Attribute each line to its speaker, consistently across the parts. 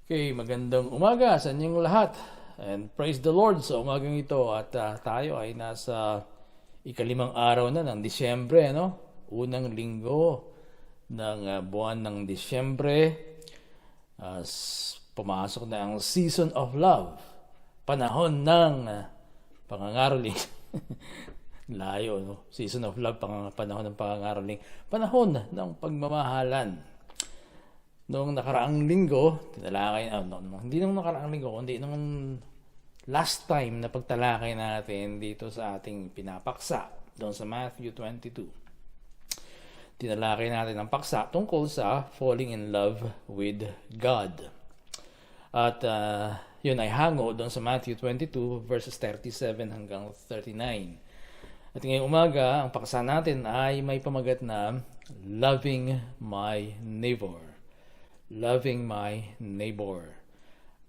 Speaker 1: Okay, magandang umaga sa inyong lahat. And praise the Lord sa umagang ito. At tayo ay nasa ikalimang araw na ng Disyembre, no? Unang linggo ng buwan ng Disyembre. Pumasok na ang Season of Love. Panahon ng pangangaroling. Layo, no? Season of Love, panahon ng pangangaroling. Panahon ng pagmamahalan. Noong nakaraang linggo, tinalakay, hindi nung nakaraang linggo, kundi nung last time na pagtalakay natin dito sa ating pinapaksa, doon sa Matthew 22. Tinalakay natin ang paksa tungkol sa falling in love with God. At yun ay hango doon sa Matthew 22 verses 37 hanggang 39. At ngayong umaga, ang paksa natin ay may pamagat na Loving My Neighbor. Loving my neighbor.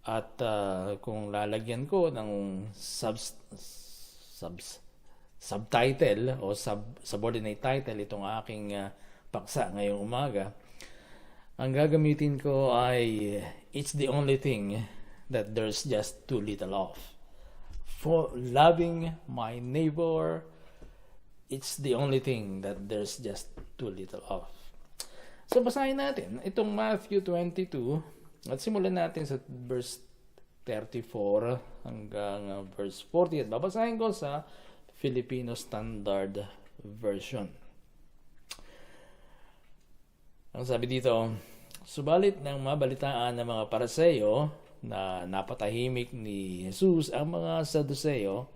Speaker 1: At kung lalagyan ko ng subtitle o subordinate title itong aking paksa ngayong umaga, ang gagamitin ko ay It's the only thing that there's just too little of. For loving my neighbor, it's the only thing that there's just too little of. So basahin natin itong Matthew 22 at simulan natin sa verse 34 hanggang verse 40 at babasahin ko sa Filipino Standard Version. Ang sabi dito, subalit nang mabalitaan ng mga Pariseo na napatahimik ni Jesus ang mga Saduseo,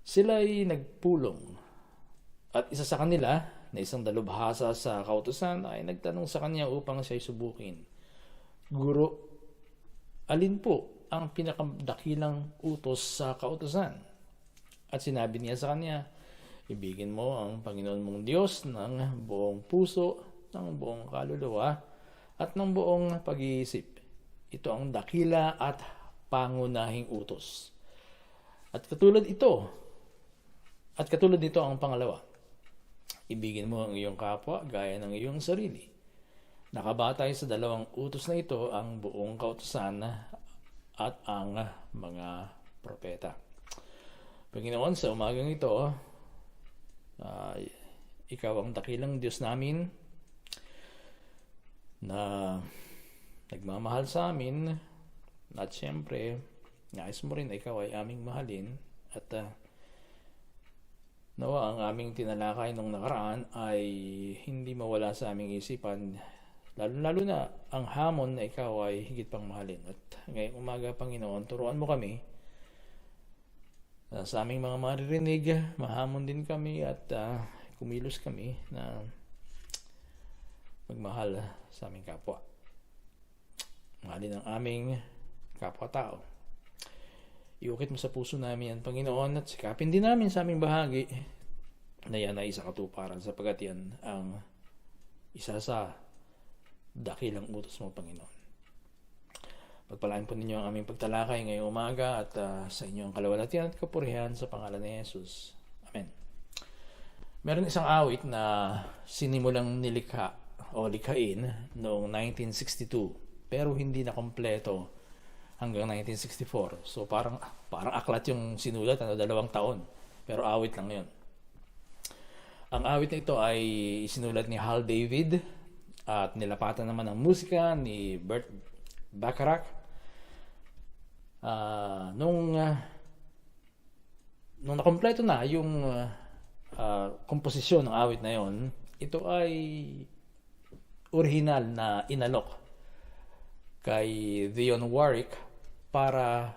Speaker 1: sila'y nagpulong at isa sa kanila na isang dalubhasa sa kautusan ay nagtanong sa kanya upang siya'y subukin. Guro, alin po ang pinakadakilang utos sa kautusan? At sinabi niya sa kanya, ibigin mo ang Panginoon mong Diyos ng buong puso, ng buong kaluluwa, at ng buong pag-iisip. Ito ang dakila at pangunahing utos. At katulad nito ang pangalawa. Ibigin mo ang iyong kapwa gaya ng iyong sarili. Nakabatay sa dalawang utos na ito ang buong kautusan at ang mga propeta. Panginoon, sa umagang ito, ikaw ang dakilang Diyos namin na nagmamahal sa amin at siyempre, nais mo rin ikaw ay aming mahalin at nawa ang aming tinalakay nung nakaraan ay hindi mawala sa aming isipan, lalo na ang hamon na ikaw ay higit pang mahalin. At ngayong umaga, Panginoon, turuan mo kami sa aming mga maririnig, mahamon din kami at kumilos kami na magmahal sa aming kapwa. Mahalin ang aming kapwa-tao. Iukit mo sa puso namin yan, Panginoon, at sikapin din namin sa aming bahagi na yan ay isa katuparan sapagkat yan ang isa sa dakilang utos mo, Panginoon. Pagpalain po ninyo ang aming pagtalakay ngayong umaga at sa inyong kalawalatian at kapurihan sa pangalan ni Jesus. Amen. Meron isang awit na sinimulang nilikha o likhain noong 1962 pero hindi na kompleto hanggang 1964. So parang aklat yung sinulat, 2 taon. Pero awit lang yun. Ang awit na ito ay sinulat ni Hal David at nilapatan naman ang musika ni Burt Bacharach. Nung nakompleto na yung komposisyon ng awit na yon, ito ay original na inalok kay Dionne Warwick para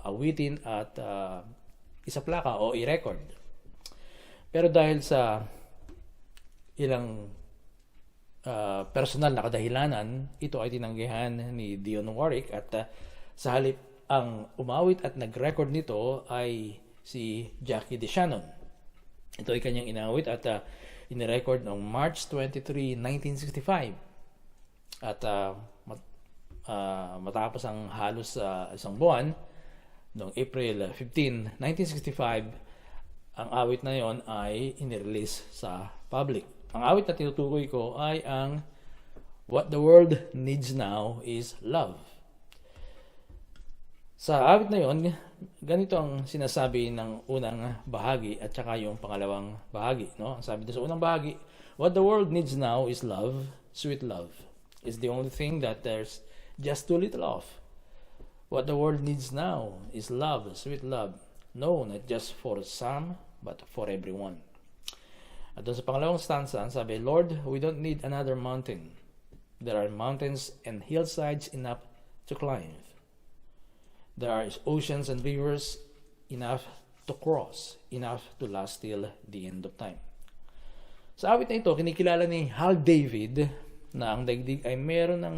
Speaker 1: awitin at isaplaka o i-record. Pero dahil sa ilang personal na kadahilanan, ito ay tinanggihan ni Dionne Warwick at sa halip ang umawit at nag-record nito ay si Jackie DeShannon. Ito ay kanyang inawit at inirecord noong March 23, 1965. At matapos ang halos isang buwan, noong April 15, 1965, ang awit na yon ay inirelease sa public. Ang awit na tinutukoy ko ay ang What the world needs now is love. Sa awit na yon, ganito ang sinasabi ng unang bahagi at saka yung pangalawang bahagi. No? Ang sabi doon sa unang bahagi, what the world needs now is love, sweet love. It's the only thing that there's just too little of. What the world needs now is love, sweet love. No, not just for some, but for everyone. At doon sa pangalawang stanza, sabi, Lord, we don't need another mountain. There are mountains and hillsides enough to climb. There are oceans and rivers enough to cross, enough to last till the end of time. Sa awit na ito, kinikilala ni Hal David na ang daigdig ay meron ng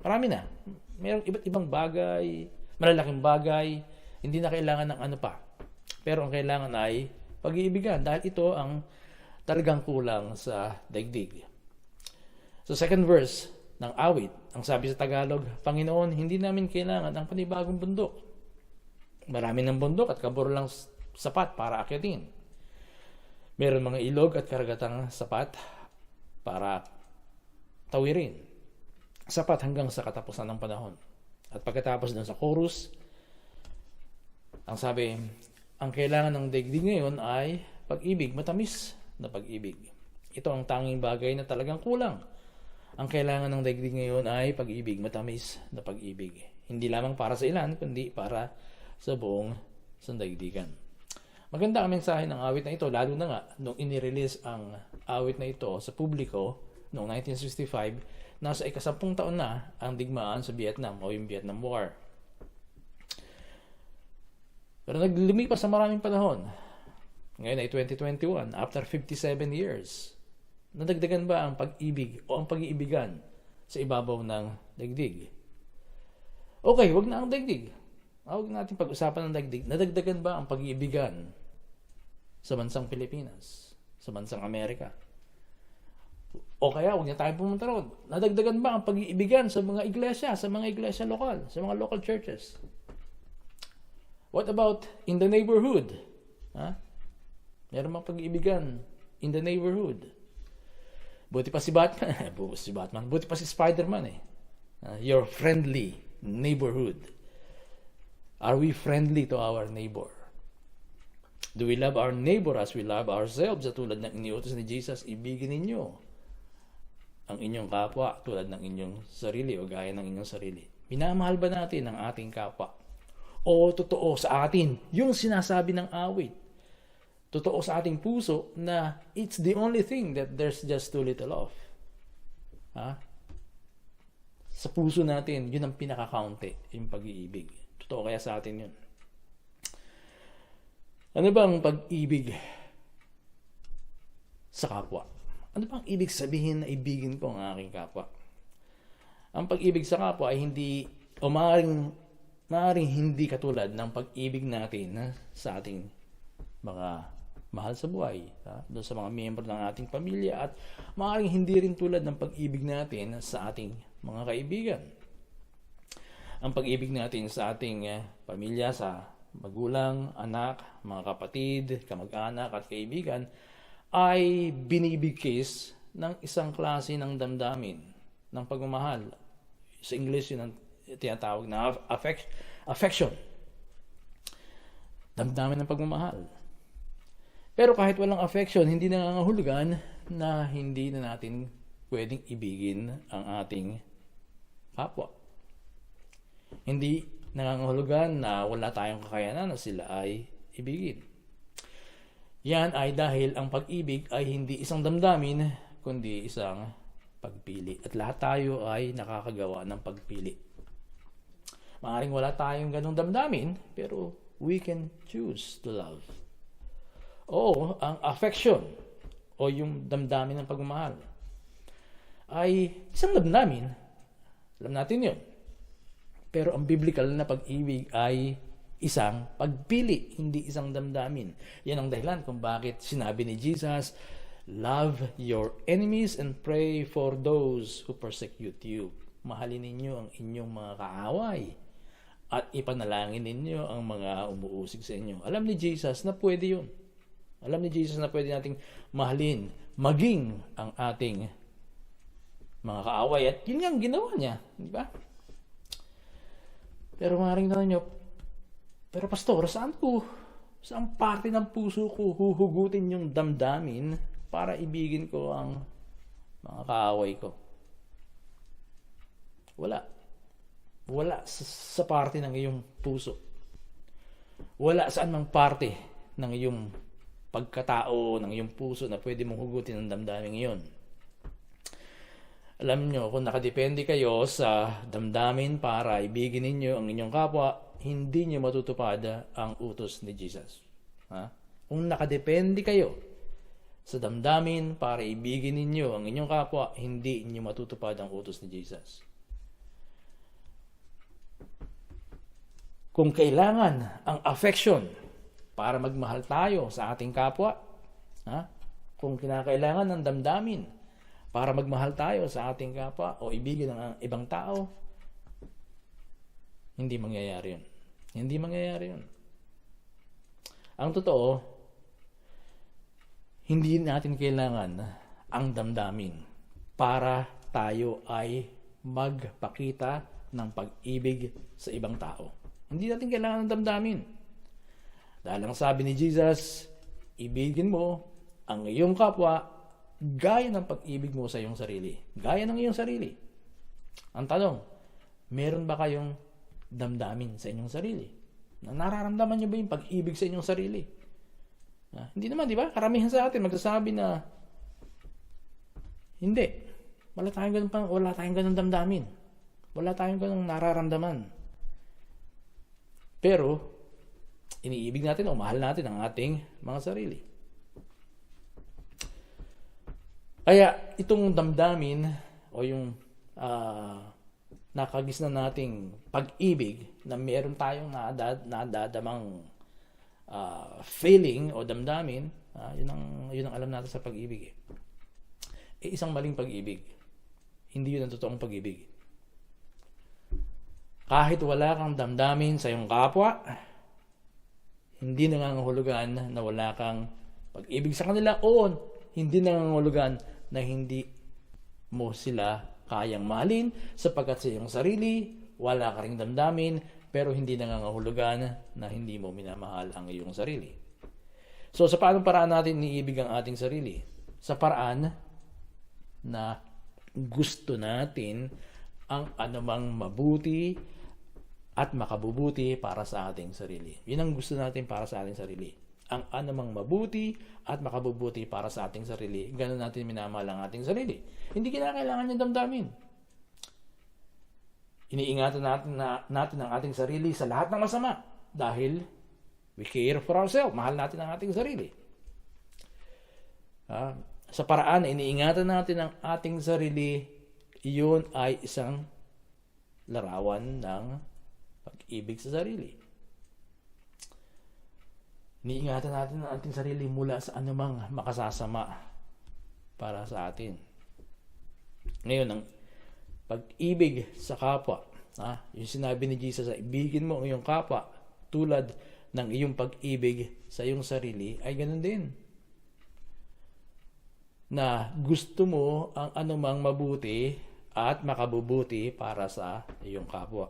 Speaker 1: marami na. Merong iba't ibang bagay, malalaking bagay, hindi na kailangan ng ano pa. Pero ang kailangan ay pag-iibigan dahil ito ang talagang kulang sa daigdig. So second verse ng awit, ang sabi sa Tagalog, Panginoon, hindi namin kailangan ang panibagong bundok. Marami ng bundok at kaburo lang sapat para akyatin. Meron mga ilog at karagatang sapat para tawirin. Sapat hanggang sa katapusan ng panahon. At pagkatapos dun sa chorus, ang sabi, ang kailangan ng daigdig ngayon ay pag-ibig, matamis na pag-ibig. Ito ang tanging bagay na talagang kulang. Ang kailangan ng daigdig ngayon ay pag-ibig, matamis na pag-ibig. Hindi lamang para sa ilan, kundi para sa buong sandaigdigan. Maganda ang mensahe ng awit na ito, lalo na nga nung inirelease ang awit na ito sa publiko noong 1965, nasa ika-10 taon na ang digmaan sa Vietnam o yung Vietnam War. Pero naglilipas sa maraming panahon. Ngayon ay 2021, after 57 years. Nadagdagan ba ang pag-ibig o ang pag-iibigan sa ibabaw ng daigdig? Okay, wag na ang daigdig. Huwag natin pag-usapan ng daigdig. Nadagdagan ba ang pag-iibigan sa bansang Pilipinas? Sa bansang Amerika? O kaya, huwag na tayo pumunta roon. Nadagdagan ba ang pag-iibigan sa mga iglesia lokal, sa mga local churches? What about in the neighborhood? Meron bang pag-iibigan in the neighborhood? Buti pa si Batman. Buti pa si Spider-Man your friendly neighborhood. Are we friendly to our neighbor? Do we love our neighbor as we love ourselves? At tulad ng iniutos ni Jesus, ibigin ninyo ang inyong kapwa tulad ng inyong sarili o gaya ng inyong sarili. Minamahal ba natin ang ating kapwa? O totoo sa atin yung sinasabi ng awit? Totoo sa ating puso na it's the only thing that there's just too little of. Sa puso natin, yun ang pinaka-kaunti, yung pag-iibig. Totoo kaya sa atin yun. Ano ba ang pag-ibig sa kapwa? Ano ba ang ibig sabihin na ibigin ko ang aking kapwa? Ang pag-ibig sa kapwa ay hindi, o maaaring hindi katulad ng pag-ibig natin sa ating mga mahal sa buhay, doon sa mga miyembro ng ating pamilya, at maaaring hindi rin tulad ng pag-ibig natin sa ating mga kaibigan. Ang pag-ibig natin sa ating pamilya, sa magulang, anak, mga kapatid, kamag-anak at kaibigan ay binibigkis ng isang klase ng damdamin, ng pagmamahal. Sa English yun ang tinatawag na affection. Damdamin ng pagmamahal. Pero kahit walang affection, hindi nangangahulugan na hindi na natin pwedeng ibigin ang ating kapwa. Hindi nangangahulugan na wala tayong kakayanan na sila ay ibigin. Yan ay dahil ang pag-ibig ay hindi isang damdamin, kundi isang pagpili. At lahat tayo ay nakakagawa ng pagpili. Maaaring wala tayong ganong damdamin, pero we can choose to love. O ang affection o yung damdamin ng pagmamahal ay isang damdamin. Alam natin yun. Pero ang biblical na pag-ibig ay isang pagpili, hindi isang damdamin. Yan ang dahilan kung bakit sinabi ni Jesus, love your enemies and pray for those who persecute you. Mahalin ninyo ang inyong mga kaaway at ipanalangin ninyo ang mga umuusig sa inyo. Alam ni Jesus na pwede yun. Alam ni Jesus na pwede nating mahalin, maging ang ating mga kaaway, at yun nga ang ginawa niya, di ba? Pero maaaring tanong nyo, pero pastor, saan parte ng puso ko huhugutin yung damdamin para ibigin ko ang mga kaaway ko? Wala sa parte ng iyong puso. Wala saan mang parte ng iyong pagkatao, ng iyong puso na pwede mong hugutin ang damdamin iyon. Alam nyo, kung nakadepende kayo sa damdamin para ibigin ninyo ang inyong kapwa, hindi nyo matutupad ang utos ni Jesus. Kung nakadepende kayo sa damdamin para ibigin ninyo ang inyong kapwa, hindi nyo matutupad ang utos ni Jesus. Kung kailangan ang affection para magmahal tayo sa ating kapwa, kung kinakailangan ng damdamin para magmahal tayo sa ating kapwa o ibigin ang ibang tao, hindi mangyayari yun. Hindi mangyayari yun. Ang totoo, hindi natin kailangan ang damdamin para tayo ay magpakita ng pag-ibig sa ibang tao. Hindi natin kailangan ng damdamin. Dahil ang sabi ni Jesus, ibigin mo ang iyong kapwa gaya ng pag-ibig mo sa iyong sarili. Gaya ng iyong sarili. Ang tanong, meron ba kayong damdamin sa inyong sarili? Nararamdaman niyo ba yung pag-ibig sa inyong sarili? Hindi naman, di ba? Karamihan sa atin magsasabi na hindi. Wala tayong ganun damdamin. Wala tayong ganung nararamdaman. Pero, iniibig natin o mahal natin ang ating mga sarili. Kaya, itong damdamin o yung nakagisna nating pag-ibig na meron tayong nadadamang feeling o damdamin, yun ang alam natin sa pag-ibig. Isang maling pag-ibig. Hindi yun ang totoong pag-ibig. Kahit wala kang damdamin sa iyong kapwa, hindi nangangahulugan na wala kang pag-ibig sa kanila o hindi nangangahulugan na hindi mo sila kayang mahalin sapagkat sa iyong sarili, wala ka ring damdamin, pero hindi nangangahulugan na hindi mo minamahal ang iyong sarili. So, sa paanong paraan natin iniibig ang ating sarili? Sa paraan na gusto natin ang anumang mabuti at makabubuti para sa ating sarili. Yun ang gusto natin para sa ating sarili. Ang anumang mabuti at makabubuti para sa ating sarili. Ganun natin minamahal ang ating sarili. Hindi kinakailangan yung damdamin. Iniingatan natin ang ating sarili sa lahat ng masama dahil we care for ourselves. Mahal natin ang ating sarili. Sa paraan na iniingatan natin ang ating sarili, iyon ay isang larawan ng pag-ibig sa sarili. Iniingatan natin ang ating sarili mula sa anumang makasasama para sa atin. Ngayon, ang pag-ibig sa kapwa, yung sinabi ni Jesus, ibigin mo ang iyong kapwa tulad ng iyong pag-ibig sa iyong sarili, ay ganun din. Na gusto mo ang anumang mabuti at makabubuti para sa iyong kapwa.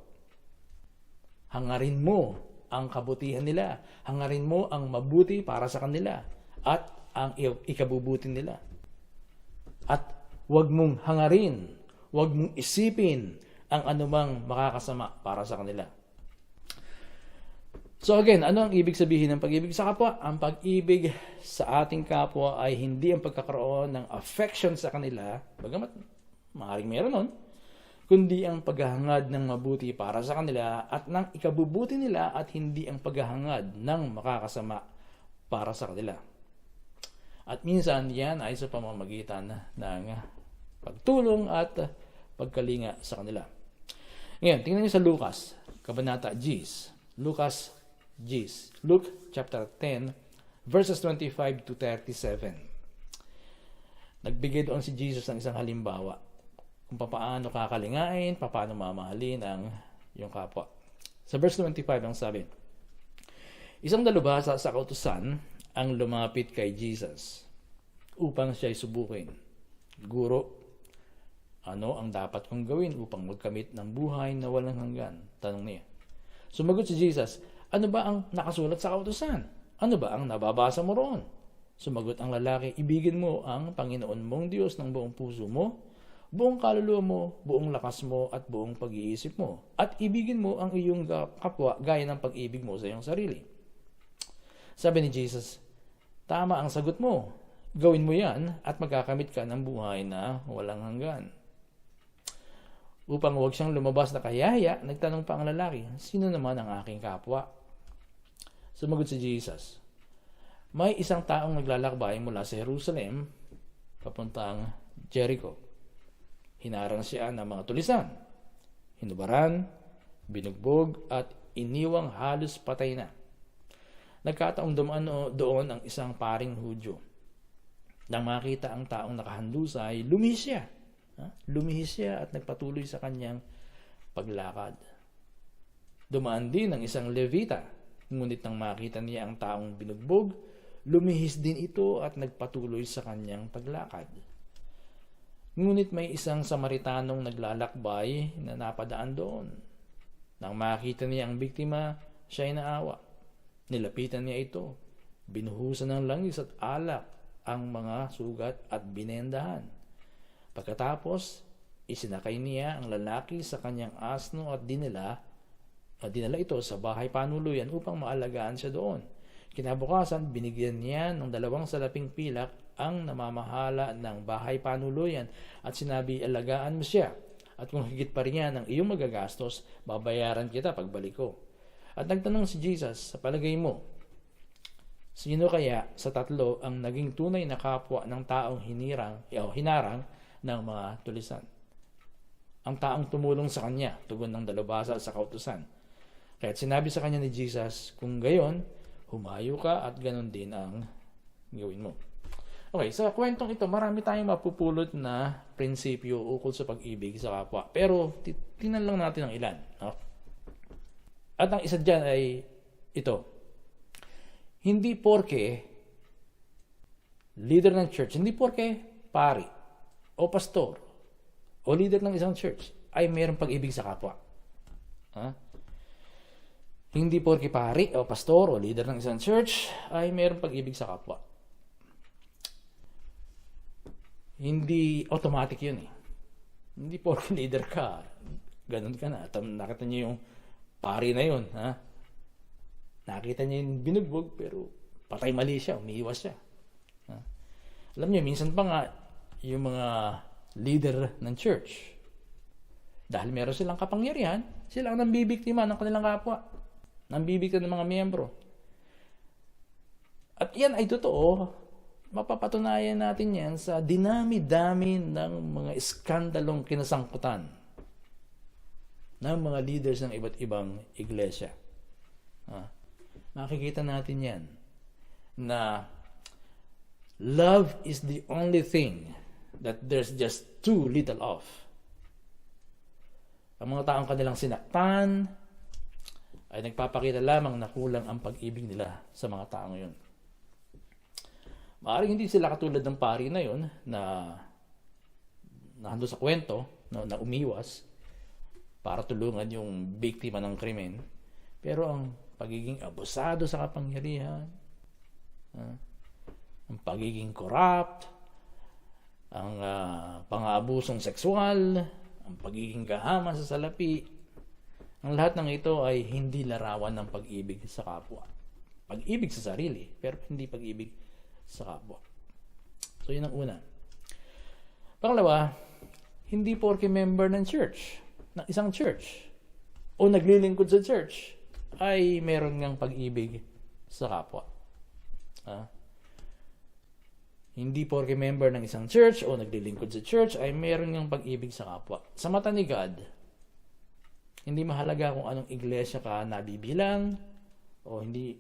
Speaker 1: Hangarin mo ang kabutihan nila. Hangarin mo ang mabuti para sa kanila at ang ikabubuti nila. At huwag mong hangarin, huwag mong isipin ang anumang makakasama para sa kanila. So again, ano ang ibig sabihin ng pag-ibig sa kapwa? Ang pag-ibig sa ating kapwa ay hindi ang pagkakaroon ng affection sa kanila, bagamat maaaring meron nun, kundi ang paghahangad ng mabuti para sa kanila at ng ikabubuti nila at hindi ang paghahangad ng makakasama para sa kanila. At minsan yan ay sa pamamagitan ng pagtulong at pagkalinga sa kanila. Ngayon, tingnan niyo sa Lucas, Kabanata 10. Luke chapter 10, verses 25 to 37. Nagbigay doon si Jesus ng isang halimbawa kung paano kakalingain, paano mamahalin ang iyong kapwa. Sa verse 25 ang sabi, isang dalubhasa sa kautusan ang lumapit kay Jesus upang siya'y subukin. Guro, Ano ang dapat kong gawin upang magkamit ng buhay na walang hanggan? Tanong niya. Sumagot si Jesus, ano ba ang nakasulat sa kautusan? Ano ba ang nababasa mo roon? Sumagot ang lalaki, ibigin mo ang Panginoon mong Diyos ng buong puso mo, buong kaluluwa mo, buong lakas mo, at buong pag-iisip mo. At ibigin mo ang iyong kapwa gaya ng pag-ibig mo sa iyong sarili. Sabi ni Jesus, tama ang sagot mo. Gawin mo yan at magkakamit ka ng buhay na walang hanggan. Upang huwag siyang lumabas na kayahaya, nagtanong pa ang lalaki, sino naman ang aking kapwa? Sumagot si Jesus, may isang taong naglalakbay mula sa Jerusalem papuntang Jericho. Hinarang siya ng mga tulisan, hinubaran, binugbog at iniwang halos patay na. Nagkataong dumaan doon ang isang paring Hudyo. Nang makita ang taong nakahandusay, lumihis siya. Lumihis siya at nagpatuloy sa kanyang paglakad. Dumaan din ang isang Levita, ngunit nang makita niya ang taong binugbog, lumihis din ito at nagpatuloy sa kanyang paglakad. Ngunit may isang Samaritanong naglalakbay na napadaan doon. Nang makita niya ang biktima, siya ay naawa. Nilapitan niya ito, binuhusan ng langis at alak ang mga sugat at binendahan. Pagkatapos, isinakay niya ang lalaki sa kanyang asno at dinala ito sa bahay panuluyan upang maalagaan siya doon. Kinabukasan, binigyan niya ng 2 salaping pilak ang namamahala ng bahay panuluyan at sinabi, alagaan mo siya. At kung higit pa rin yan ang iyong magagastos, babayaran kita pagbalik ko. At nagtanong si Jesus, sa palagay mo, sino kaya sa 3 ang naging tunay na kapwa ng taong hinarang ng mga tulisan? Ang taong tumulong sa kanya, tugon ng dalubhasa sa kautusan. Kaya't sinabi sa kanya ni Jesus, kung gayon, humayo ka at ganon din ang gawin mo. Okay, sa kwentong ito, marami tayong mapupulot na prinsipyo ukol sa pag-ibig sa kapwa. Pero, tingnan lang natin ang ilan. No? At ang isa dyan ay ito. Hindi porke leader ng church, hindi porke pari o pastor o leader ng isang church ay mayroong pag-ibig sa kapwa. Hindi porke pari o pastor o leader ng isang church ay mayroong pag-ibig sa kapwa. Hindi automatic yun eh. Hindi porke leader ka, ganun ka na. Nakita niyo yung pari na yun. Nakita niya yung binugbog pero patay mali siya, umiiwas siya. Alam niyo, minsan pa nga yung mga leader ng church, dahil meron silang kapangyarihan, sila ang nambibiktima ng kanilang kapwa, nambibiktima ng mga miyembro. At yan ay totoo, mapapatunayan natin yan sa dinami-dami ng mga iskandalong kinasangkutan ng mga leaders ng iba't ibang iglesia. Makikita natin yan na love is the only thing that there's just too little of. Ang mga taong kanilang sinaktan ay nagpapakita lamang na kulang ang pag-ibig nila sa mga taong yun. Maaaring hindi sila katulad ng pari na yun na nando sa kwento, na umiwas para tulungan yung biktima ng krimen. Pero ang pagiging abusado sa kapangyarihan, ang pagiging corrupt, ang pang-aabusong sexual, ang pagiging gahaman sa salapi, ang lahat ng ito ay hindi larawan ng pag-ibig sa kapwa. Pag-ibig sa sarili, pero hindi pag-ibig sa kapwa. So, yun ang una. Pangalawa, hindi porke member ng church, ng isang church, o naglilingkod sa church, ay meron ngang pag-ibig sa kapwa. Hindi porke member ng isang church o naglilingkod sa church, ay meron ngang pag-ibig sa kapwa. Sa mata ni God, hindi mahalaga kung anong iglesia ka nabibilang, o hindi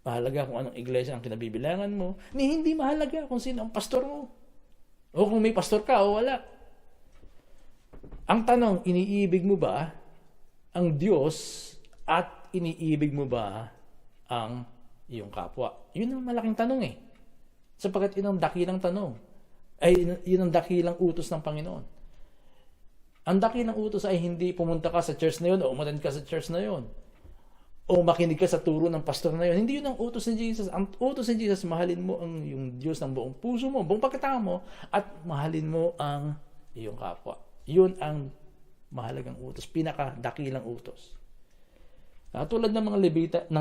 Speaker 1: mahalaga kung anong iglesia ang kinabibilangan mo, hindi mahalaga kung sino ang pastor mo, o kung may pastor ka o wala. Ang tanong, iniibig mo ba ang Diyos at iniibig mo ba ang iyong kapwa? Yun ang malaking tanong eh. Sapagkat yun ang dakilang tanong. Yun ang dakilang utos ng Panginoon. Ang dakilang utos ay hindi pumunta ka sa church na yun o umattend ka sa church na yun o makinig ka sa turo ng pastor na yun. Hindi yun ang utos ni Jesus. Ang utos ni Jesus, mahalin mo yung Diyos ng buong puso mo, buong pagkatao mo, at mahalin mo ang iyong kapwa. Yun ang mahalagang utos, pinakadakilang utos. Tulad ng mga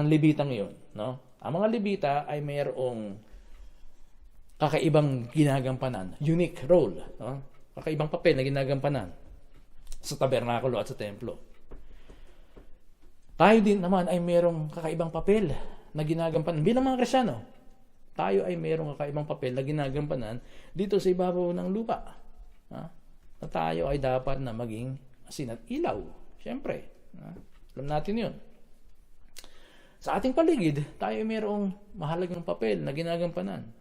Speaker 1: Levita ngayon, no? Ang mga Levita ay mayroong kakaibang ginagampanan, unique role, no? Kakaibang papel na ginagampanan sa tabernakulo at sa templo. Tayo din naman ay mayroong kakaibang papel na ginagampanan bilang mga Kristiyano. Tayo ay mayroong kakaibang papel na ginagampanan dito sa ibabaw ng lupa. Na tayo ay dapat na maging asin at ilaw. Siyempre, alam natin yun. Sa ating paligid, tayo ay mayroong mahalagang papel na ginagampanan.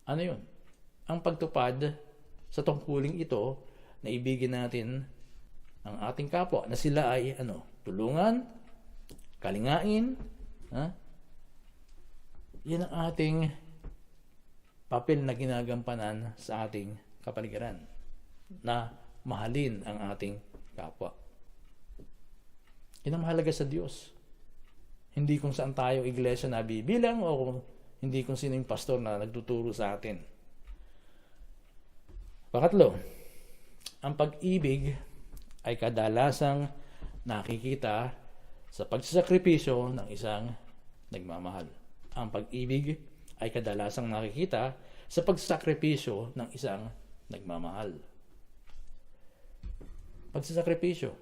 Speaker 1: Ano yun? Ang pagtupad sa tungkuling ito na ibigin natin ang ating kapwa na sila ay tulungan, kalingain, yan ang ating papel na ginagampanan sa ating kapaligiran, na mahalin ang ating kapwa. Yan ang mahalaga sa Diyos. Hindi kung saan tayo iglesia na bibilang o hindi kung sino yung pastor na nagtuturo sa atin. Pangatlo, ang pag-ibig ay kadalasang nakikita sa pagsasakripisyo ng isang nagmamahal. Ang pag-ibig ay kadalasang nakikita sa pagsasakripisyo ng isang nagmamahal. Pagsasakripisyo.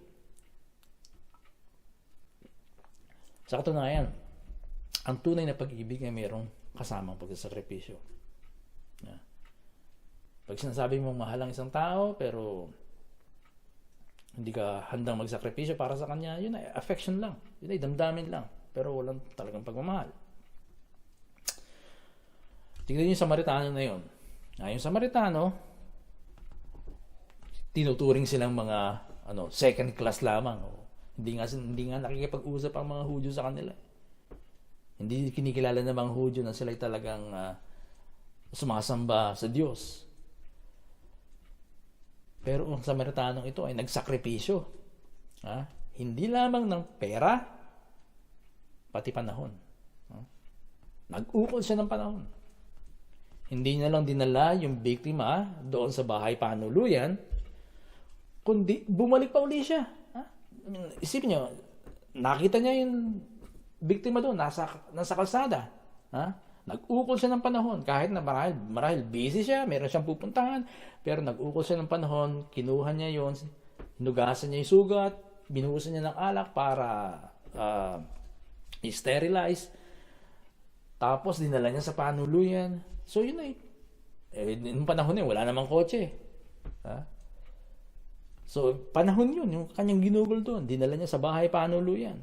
Speaker 1: Sa katunayan, ang tunay na pag-ibig ay mayroong kasamang pagsasakripisyo. Pag sinasabi mong mahal ang isang tao pero hindi ka handang magsakripisyo para sa kanya, yun ay affection lang. Yun ay damdamin lang. Pero walang talagang pagmamahal. Tingnan niyo yung Samaritano na yun. Yung Samaritano, tinuturing silang mga second class lamang. Hindi nga nakikipag-usap ang mga Hudyo sa kanila. Hindi kinikilala ng mga Hudyo na sila talagang sumasamba sa Diyos. Pero ang Samaritanong ito ay nagsakripisyo. Hindi lamang ng pera, pati panahon. Nag-ukol siya ng panahon. Hindi niya lang dinala yung biktima doon sa bahay panuluyan, kundi bumalik pa uli siya. Isipin niyo, nakita niya yung biktima doon, nasa kalsada. Nag-ukol siya ng panahon, kahit na marahil busy siya, meron siyang pupuntahan, pero nag-ukol siya ng panahon, kinuha niya yon, hinugasan niya yung sugat, binuhusan niya ng alak para i-sterilize, tapos dinala niya sa panuluyan. So yun ay, yung panahon yun, wala namang kotse. So panahon yun, yung kanyang ginugol doon, dinala niya sa bahay panuluyan.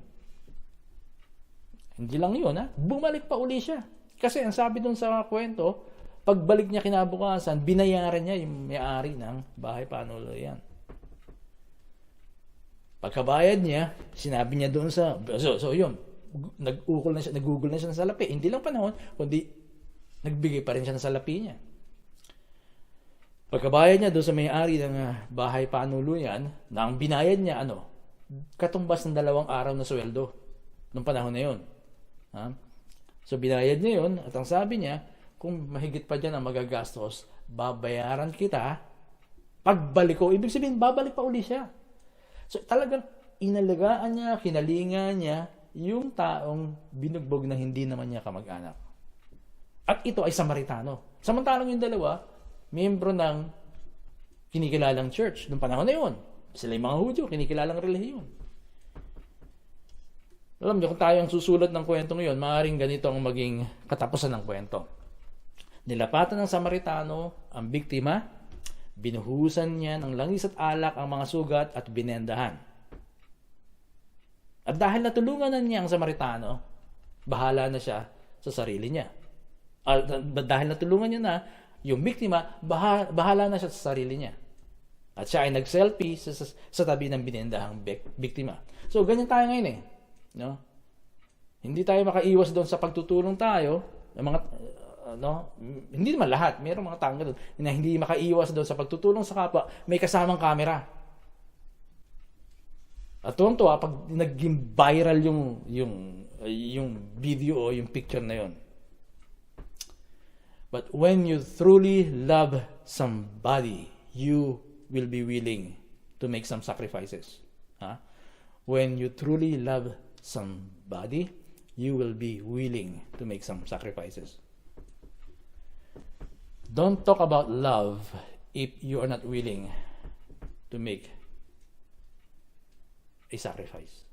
Speaker 1: Hindi lang yun, bumalik pa uli siya. Kasi ang sabi doon sa kwento, pagbalik niya kinabukasan, binayaran niya yung may-ari ng bahay panuluyan. Pagkabayad niya, sinabi niya doon sa... So yun, nag-google na siya ng salapi. Hindi lang panahon, kundi nagbigay pa rin siya ng salapi niya. Pagkabayad niya doon sa may-ari ng bahay panuluyan, na ang binayad niya, katumbas ng 2 araw na sweldo nung panahon na yun. So binayad niya yun, at ang sabi niya, kung mahigit pa dyan ang magagastos, babayaran kita pagbalik ko. Ibig sabihin, babalik pa uli siya. So talagang inalagaan niya, kinalingan niya yung taong binugbog na hindi naman niya kamag-anak. At ito ay Samaritano. Samantalang yung dalawa, miyembro ng kinikilalang church noong panahon na yun. Sila yung mga Hudyo, kinikilalang relihiyon. Alam niyo, kung tayo ang susulat ng kwentong yun, maaaring ganito ang maging katapusan ng kwento. Nilapatan ng Samaritano ang biktima, binuhusan niya ng langis at alak ang mga sugat at binendahan. At dahil natulungan na niya ang Samaritano, bahala na siya sa sarili niya. Dahil natulungan niya na yung biktima, bahala na siya sa sarili niya. At siya ay nag-selfie sa tabi ng binendahang biktima. So, ganyan tayo ngayon eh. No? Hindi tayo makaiwas doon sa pagtutulong tayo, hindi naman lahat, mayroong mga tao doon na hindi makaiwas doon sa pagtutulong sa kapwa, may kasamang camera. At tuwang-tuwa pag naging viral yung video o yung picture na yon. But when you truly love somebody, you will be willing to make some sacrifices. When you truly love somebody, you will be willing to make some sacrifices. Don't talk about love if you are not willing to make a sacrifice.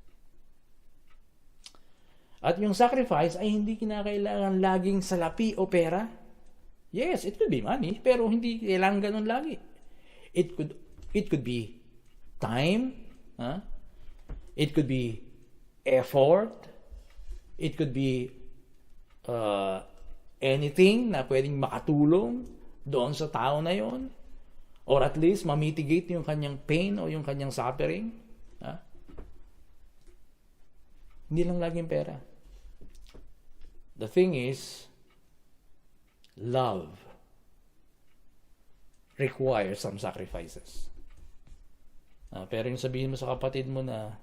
Speaker 1: At yung sacrifice ay hindi kinakailangan laging salapi o pera. Yes, it could be money, pero hindi kailangan ganun lagi. It could be time, it could be effort, it could be anything na pwedeng makatulong doon sa tao na yon, or at least mamitigate yung kanyang pain o yung kanyang suffering. Hindi lang laging pera. The thing is, love requires some sacrifices. Pero yung sabihin mo sa kapatid mo na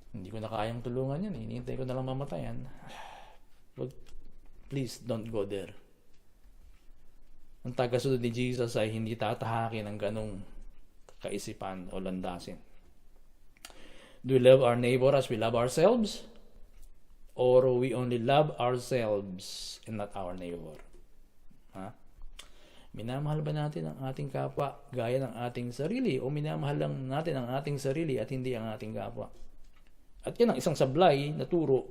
Speaker 1: hindi ko na kayang tulungan yan, hinihintay ko na lang mamatayan. Please don't go there. Ang tagasunod ni Jesus ay hindi tatahakin ng ganong kaisipan o landasin. Do we love our neighbor as we love ourselves? Or we only love ourselves and not our neighbor? Minamahal ba natin ang ating kapwa gaya ng ating sarili, o minamahal lang natin ang ating sarili at hindi ang ating kapwa? At yan ang isang sablay na turo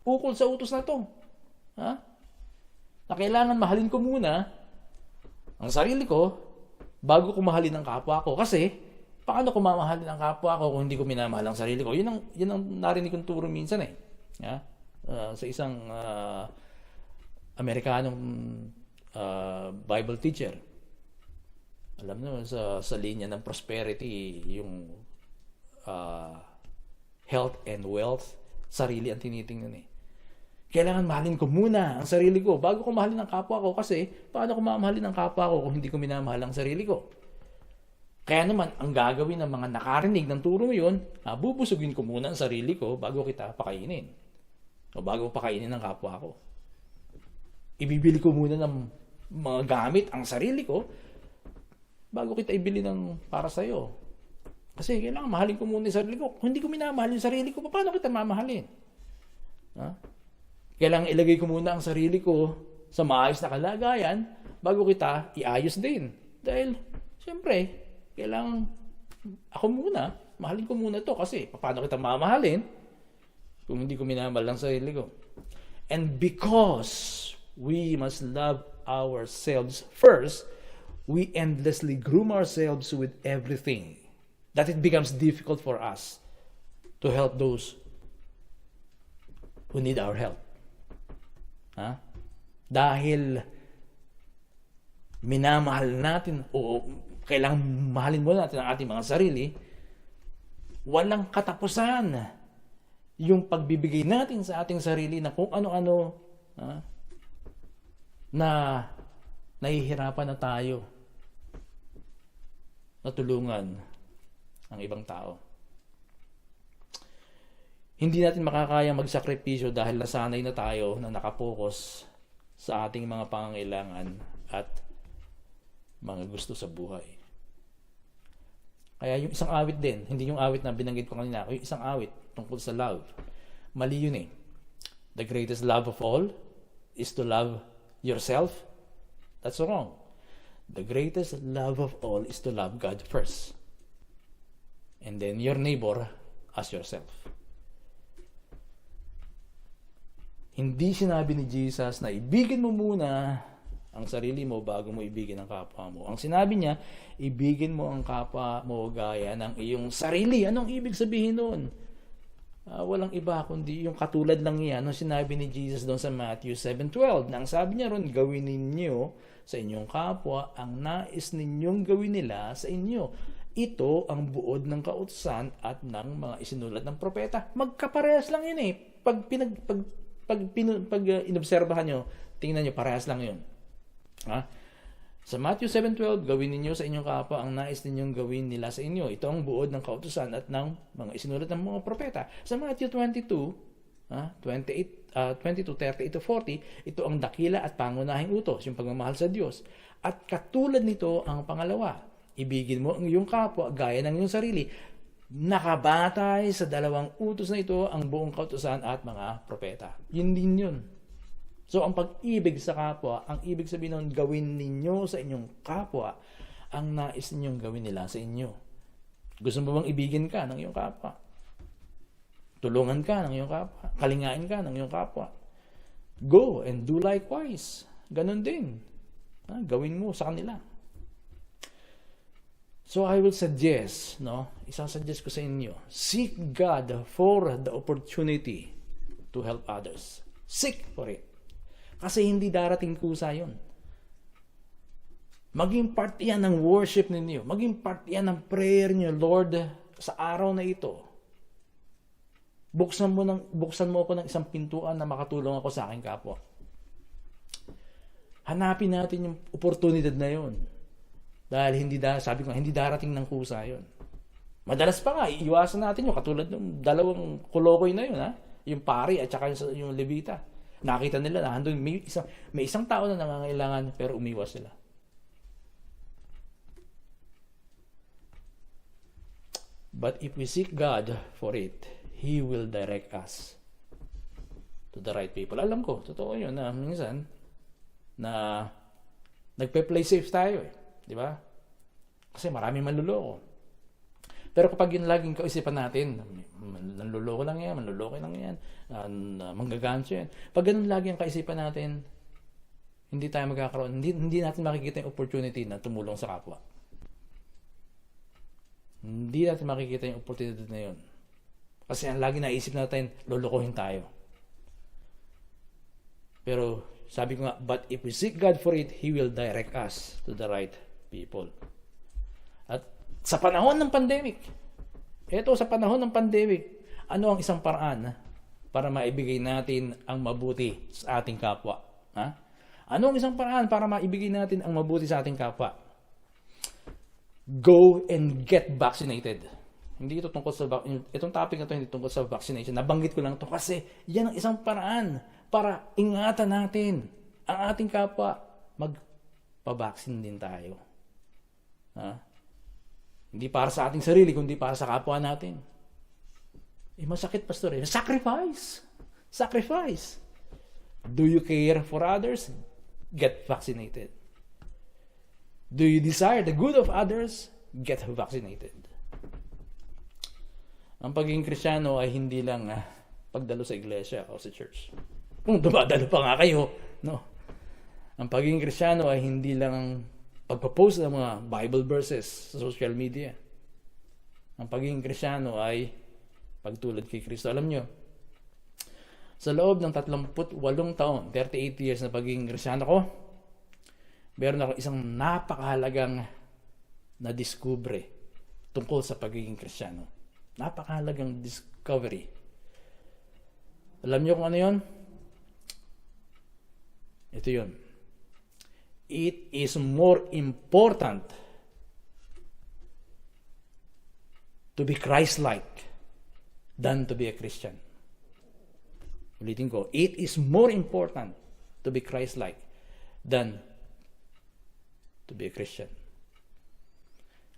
Speaker 1: ukol sa utos na to. Na kailangan mahalin ko muna ang sarili ko bago ko mahalin ang kapwa ko. Kasi paano ko mamahalin ang kapwa ko kung hindi ko minamahal ang sarili ko? Yun ang narinig kong turo minsan sa isang Amerikanong Bible teacher. Alam mo, sa linya ng prosperity, yung health and wealth, sarili ang tinitingnan Kailangan mahalin ko muna ang sarili ko bago ko mahalin ang kapwa ko, kasi paano ko mamahalin ang kapwa ko kung hindi ko minamahal ang sarili ko? Kaya naman, ang gagawin ng mga nakarinig ng turo mo yun, bubusugin ko muna ang sarili ko bago kita pakainin. O bago pakainin ang kapwa ko. Ibibili ko muna ng mga gamit ang sarili ko bago kita ibili ng para sa'yo. Kasi kailangan mahalin ko muna yung sarili ko. Kung hindi ko minamahal yung sarili ko, paano kita mamahalin? Kailangan ilagay ko muna ang sarili ko sa maayos na kalagayan bago kita iayos din. Dahil, siyempre, kailangan ako muna, mahalin ko muna to, kasi paano kita mamahalin kung hindi ko minamahal ang sarili ko? And because we must love ourselves first, we endlessly groom ourselves with everything, that it becomes difficult for us to help those who need our help. Dahil minamahal natin, o kailangan mahalin muna natin ang ating mga sarili, walang katapusan yung pagbibigay natin sa ating sarili na kung ano-ano na nahihirapan na tayo na tulungan ang ibang tao. Hindi natin makakayang magsakripisyo dahil nasanay na tayo na nakapokus sa ating mga pangangailangan at mga gusto sa buhay. Kaya yung isang awit din, hindi yung awit na binanggit ko kanina, yung isang awit tungkol sa love, mali yun The greatest love of all is to love yourself. That's wrong. The greatest love of all is to love God first. And then your neighbor as yourself. Hindi sinabi ni Jesus na ibigin mo muna ang sarili mo bago mo ibigin ang kapwa mo. Ang sinabi niya, ibigin mo ang kapwa mo gaya ng iyong sarili. Anong ibig sabihin nun? Walang iba kundi yung katulad lang yan nung sinabi ni Jesus doon sa Matthew 7:12. Nang sabi niya ron, gawin ninyo sa inyong kapwa ang nais ninyong gawin nila sa inyo. Ito ang buod ng kautusan at ng mga isinulat ng propeta. Magkaparehas lang yun Pag inobserbahan nyo, tingnan nyo, parehas lang yun. Sa Matthew 7:12, gawin ninyo sa inyong kapwa ang nais ninyong gawin nila sa inyo. Ito ang buod ng kautusan at ng mga isinulat ng mga propeta. Sa Matthew 22, 22, 38 to 40, ito ang dakila at pangunahing utos, yung pagmamahal sa Diyos. At katulad nito ang pangalawa, ibigin mo ang iyong kapwa gaya ng iyong sarili. Nakabatay sa dalawang utos na ito ang buong kautusan at mga propeta. Yun din yun. So, ang pag-ibig sa kapwa, ang ibig sabihin nun, gawin ninyo sa inyong kapwa ang nais ninyong gawin nila sa inyo. Gusto mo bang ibigin ka ng iyong kapwa? Tulungan ka ng iyong kapwa? Kalingain ka ng iyong kapwa? Go and do likewise. Ganon din. Gawin mo sa kanila. So, I will suggest, isasuggest ko sa inyo, seek God for the opportunity to help others. Seek for it. Kasi hindi darating kusa yun. Maging part yan ng worship ninyo. Maging part yan ng prayer niyo, Lord, sa araw na ito. Buksan mo ako ng isang pintuan na makatulong ako sa aking kapwa. Hanapin natin yung oportunidad na yun. Dahil sabi ko, hindi darating ng kusa yun. Madalas pa nga, iiwasan natin yung katulad ng dalawang kulokoy na yun, yung pari at saka yung levita. Nakita nila na handun, may isang tao na nangangailangan pero umiwas sila. But if we seek God for it, He will direct us to the right people. Alam ko, totoo yun na minsan na nagpe-play safe tayo di ba? Kasi maraming manluloko. Pero kapag yun laging kaisipan natin, manluloko lang yan, manggagancho yan. Pag ganun lagi ang kaisipan natin, hindi tayo magkakaroon, hindi natin makikita yung opportunity na tumulong sa kapwa. Hindi natin makikita yung opportunity na yun. Kasi ang lagi naisip natin, lolokohin tayo. Pero sabi ko nga, but if we seek God for it, He will direct us to the right people. At sa panahon ng pandemic, ano ang isang paraan para maibigay natin ang mabuti sa ating kapwa? Ano ang isang paraan para maibigay natin ang mabuti sa ating kapwa? Go and get vaccinated. Hindi ito tungkol sa itong topic na ito hindi tungkol sa vaccination. Nabanggit ko lang ito kasi yan ang isang paraan para ingatan natin ang ating kapwa. Magpa-vaccine din tayo. Hindi para sa ating sarili, kundi para sa kapwa natin. Masakit, pastor. Sacrifice. Do you care for others? Get vaccinated. Do you desire the good of others? Get vaccinated. Ang pagiging Kristiyano ay hindi lang pagdalo sa iglesia o sa church. Kung dumadalo pa nga kayo, Ang pagiging Kristiyano ay hindi lang pagpapost ng mga Bible verses sa social media. Ang pagiging Kristiyano ay pagtulad kay Kristo. Alam nyo, sa loob ng 38 taon, 38 years na pagiging Kristiyano ko, meron ako isang napakahalagang na-discovery tungkol sa pagiging Kristiyano. Napakahalagang discovery. Alam nyo kung ano yun? Ito yun. It is more important to be Christ-like than to be a Christian. Ulitin ko, it is more important to be Christ-like than to be a Christian.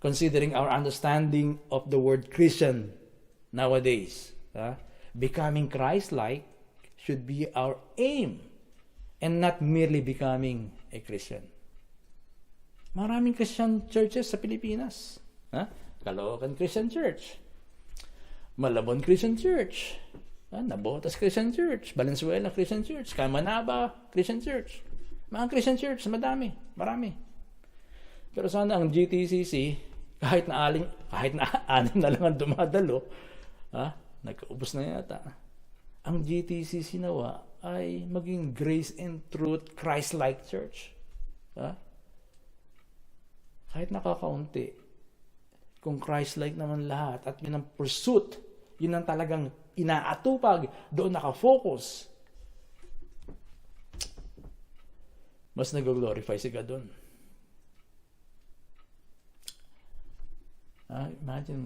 Speaker 1: Considering our understanding of the word Christian nowadays, becoming Christ-like should be our aim and not merely becoming a Christian. Maraming Christian churches sa Pilipinas. Caloocan Christian Church, Malabon Christian Church, Nabotas Christian Church, Valenzuela Christian Church, Kamanaba Christian Church. Mga Christian Church, marami. Pero sana ang GTCC, kahit na anim na lang ang dumadalo, nagkaubos na yata. Ang GTCC nawa ay maging Grace and Truth Christ-like church. Kahit nakakaunti, kung Christ-like naman lahat at yun ang pursuit, yun ang talagang inaatupag, doon nakafocus, mas nag-glorify si God doon. Imagine,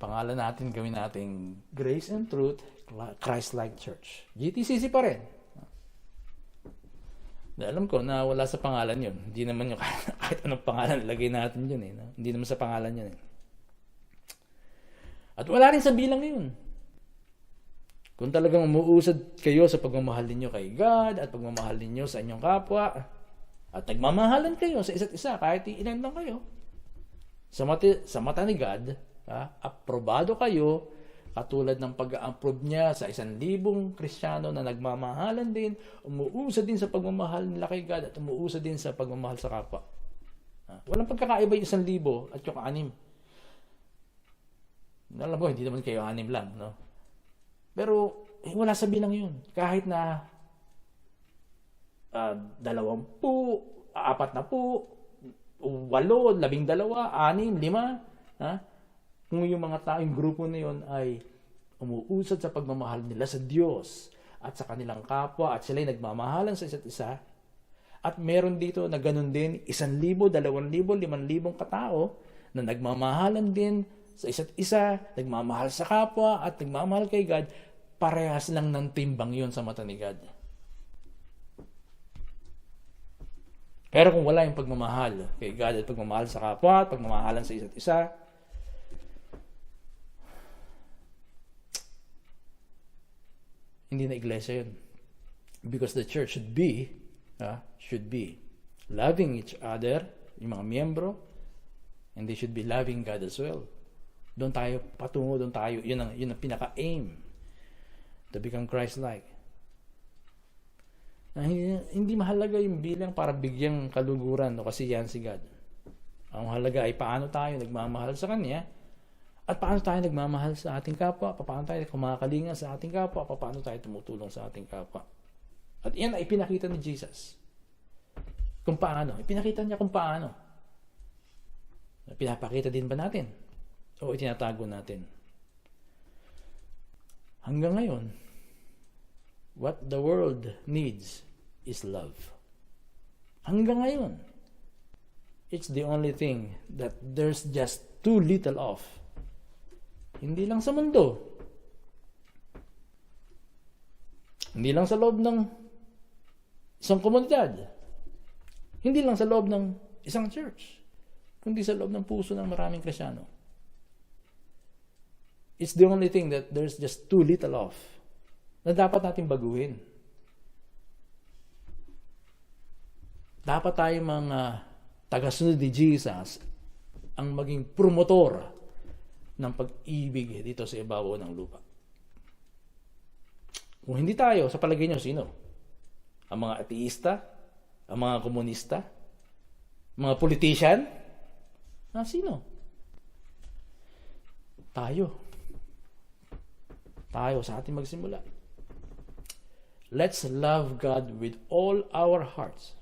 Speaker 1: pangalan natin, gawin natin Grace and Truth, Christ-like Church. GTCC pa rin. Alam ko na wala sa pangalan yun. Hindi naman yung kahit anong pangalan lagay natin yun eh. No? Hindi naman sa pangalan yun eh. At wala rin sa bilang yun. Kung talagang umuusad kayo sa pagmamahal ninyo kay God at pagmamahal ninyo sa inyong kapwa at nagmamahalan kayo sa isa't isa kahit ilan lang kayo, sa mata ni God, aprobado kayo katulad ng pag-approve niya sa 1,000 Kristyano na nagmamahalan din, umuusad din sa pagmamahal nila kay God at umuusad din sa pagmamahal sa kapwa. Walang pagkakaiba yung 1,000 at yung 6. Alam ko, hindi naman kayo 6 lang, no? Pero wala sa bilang yun. Kahit na 20, 40, 8, 12, 12, 6, 5, kung yung mga taong grupo na yun ay umuusad sa pagmamahal nila sa Diyos at sa kanilang kapwa at sila'y nagmamahalan sa isa't isa, at meron dito na ganun din 1,000, 2,000, 5,000 katao na nagmamahalan din sa isa't isa, nagmamahal sa kapwa at nagmamahal kay God, parehas lang ng timbang yun sa mata ni God. Pero kung wala yung pagmamahal kay God at pagmamahal sa kapwa at pagmamahalan sa isa't isa, hindi na iglesia yun. Because the church should be loving each other, yung mga miyembro, and they should be loving God as well. Doon tayo patungo, yun ang pinaka-aim, to become Christ-like. Hindi mahalaga yung bilang para bigyang kaluguran o kasiyahan si God. Ang mahalaga ay paano tayo nagmamahal sa Kanya, at paano tayo nagmamahal sa ating kapwa, paano tayo kumakalinga sa ating kapwa, paano tayo tumutulong sa ating kapwa. At yan ay pinakita ni Jesus. Kung paano. Ipinakita niya kung paano. Pinapakita din ba natin? O itinatago natin? Hanggang ngayon, what the world needs is love. Hanggang ngayon, it's the only thing that there's just too little of. Hindi lang sa mundo. Hindi lang sa loob ng isang komunidad. Hindi lang sa loob ng isang church. Kundi sa loob ng puso ng maraming Kristyano. It's the only thing that there's just too little of na dapat natin baguhin. Dapat tayo mga tagasunod ni Jesus ang maging promotor ng pag-ibig dito sa ibabaw ng lupa. Kung hindi tayo, sa palagay nyo, sino? Ang mga ateista? Ang mga komunista? Mga politician? Sino? Tayo. Tayo sa ating magsimula. Let's love God with all our hearts,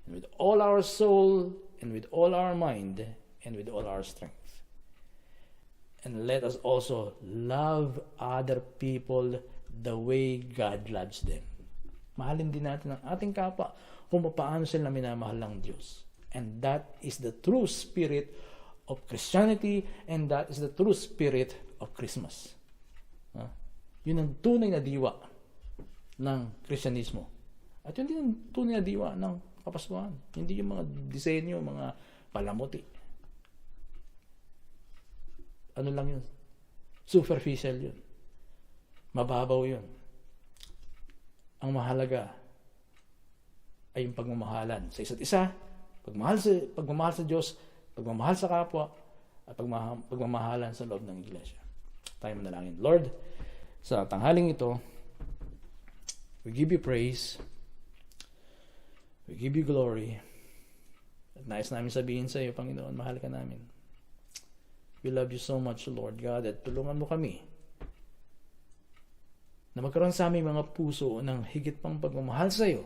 Speaker 1: and with all our soul, and with all our mind, and with all our strength. And let us also love other people the way God loves them. Mahalin din natin ang ating kapwa kung paano sila minamahal ng Diyos. And that is the true spirit of Christianity, and that is the true spirit of Christmas. Yun ang tunay na diwa ng Kristyanismo. At yun din ang tunay na diwa ng Kapaskuhan. Hindi yung mga disenyo, mga palamuti. Ano lang yun? Superficial yun. Mababaw yun. Ang mahalaga ay yung pagmamahalan sa isa't isa, pagmamahal sa Diyos, pagmamahal sa kapwa, at pagmamahalan sa loob ng iglesia. Tayo manalangin. Lord, sa tanghaling ito, we give you praise, we give you glory, at nais namin sabihin sa iyo, Panginoon, mahal ka namin. We love you so much, Lord God, at tulungan mo kami na magkaroon sa aming mga puso ng higit pang pagmamahal sa iyo.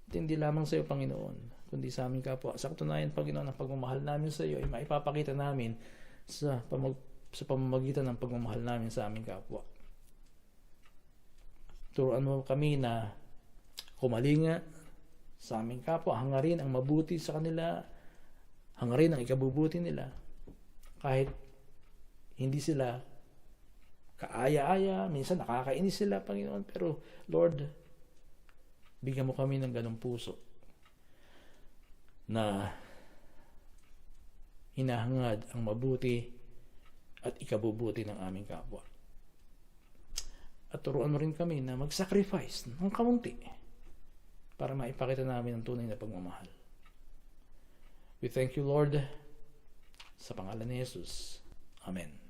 Speaker 1: At hindi lamang sa iyo, Panginoon, kundi sa aming kapwa. Sa katunayan, Panginoon, ang pagmamahal namin sa iyo ay maipapakita namin sa pamamagitan ng pagmamahal namin sa aming kapwa. Turuan mo kami na kumalinga sa aming kapwa, hangarin ang mabuti sa kanila, hangarin ang ikabubuti nila. kahit hindi sila kaaya-aya, minsan nakakainis sila, Panginoon, pero Lord, bigyan mo kami ng ganong puso na hinahangad ang mabuti at ikabubuti ng aming kapwa. At turuan mo rin kami na mag-sacrifice ng kaunti para maipakita namin ang tunay na pagmamahal. We thank you, Lord, sa pangalan ni Jesus. Amen.